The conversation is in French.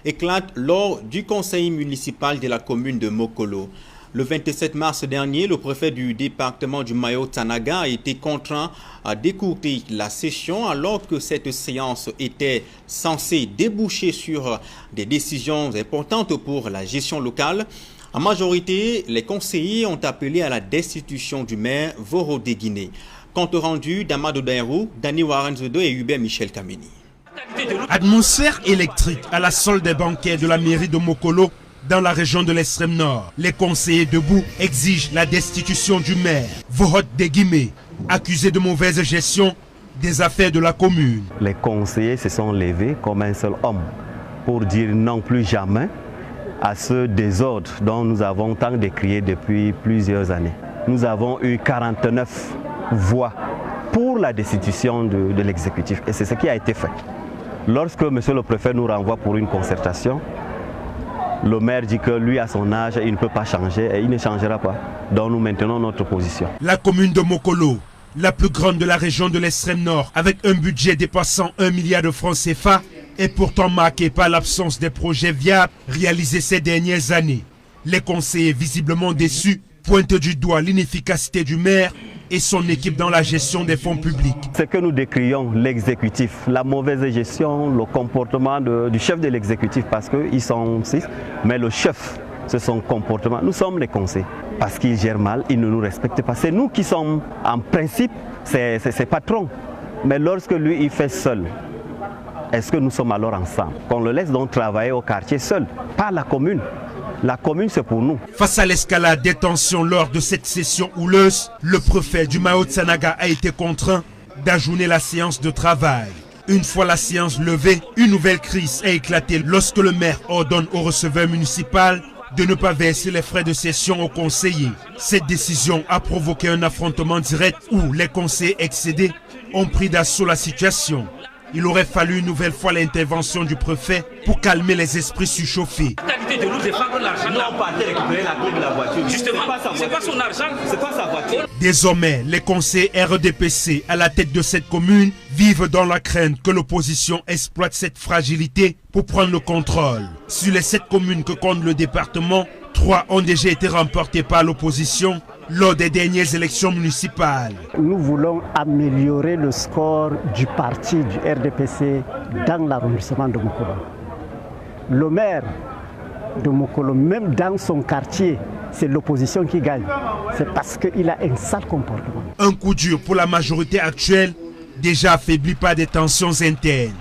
éclate lors du conseil municipal de la commune de Mokolo. Le 27 mars dernier, le préfet du département du Mayo-Tanaga a été contraint à décourter la session alors que cette séance était censée déboucher sur des décisions importantes pour la gestion locale. En majorité, les conseillers ont appelé à la destitution du maire Voro Deguiné. Compte rendu d'Amadou Dairou, Dani Warenzodo et Hubert Michel Kameni. Atmosphère électrique à la salle des banquets de la mairie de Mokolo dans la région de l'extrême nord. Les conseillers debout exigent la destitution du maire Voro Deguiné, accusé de mauvaise gestion des affaires de la commune. Les conseillers se sont levés comme un seul homme pour dire non plus jamais à ce désordre dont nous avons tant décrié depuis plusieurs années. Nous avons eu 49 voix pour la destitution de l'exécutif et c'est ce qui a été fait. Lorsque monsieur le préfet nous renvoie pour une concertation, le maire dit que lui à son âge il ne peut pas changer et il ne changera pas. Donc nous maintenons notre position. La commune de Mokolo, la plus grande de la région de l'extrême nord, avec un budget dépassant 1 milliard de francs CFA, est pourtant marquée par l'absence des projets viables réalisés ces dernières années. Les conseillers visiblement déçus pointent du doigt l'inefficacité du maire et son équipe dans la gestion des fonds publics. Ce que nous décrions, l'exécutif, la mauvaise gestion, le comportement du chef de l'exécutif, parce qu'ils sont 6, mais le chef, c'est son comportement. Nous sommes les conseillers, parce qu'il gère mal, il ne nous respecte pas. C'est nous qui sommes, en principe, ses patrons. Mais lorsque lui, il fait seul, est-ce que nous sommes alors ensemble? Qu'on le laisse donc travailler au quartier seul, pas la commune. La commune, c'est pour nous. Face à l'escalade des tensions lors de cette session houleuse, le préfet du Mayo-Tanaga a été contraint d'ajourner la séance de travail. Une fois la séance levée, une nouvelle crise a éclaté lorsque le maire ordonne au receveur municipal de ne pas verser les frais de session aux conseillers. Cette décision a provoqué un affrontement direct où les conseillers excédés ont pris d'assaut la situation. Il aurait fallu une nouvelle fois l'intervention du préfet pour calmer les esprits surchauffés. Désormais, les conseillers RDPC à la tête de cette commune vivent dans la crainte que l'opposition exploite cette fragilité pour prendre le contrôle. Sur les 7 communes que compte le département, 3 ont déjà été remportées par l'opposition lors des dernières élections municipales. Nous voulons améliorer le score du parti du RDPC dans l'arrondissement de Mokolo. Le maire de Mokolo, même dans son quartier, c'est l'opposition qui gagne. C'est parce qu'il a un sale comportement. Un coup dur pour la majorité actuelle, déjà affaiblie par des tensions internes.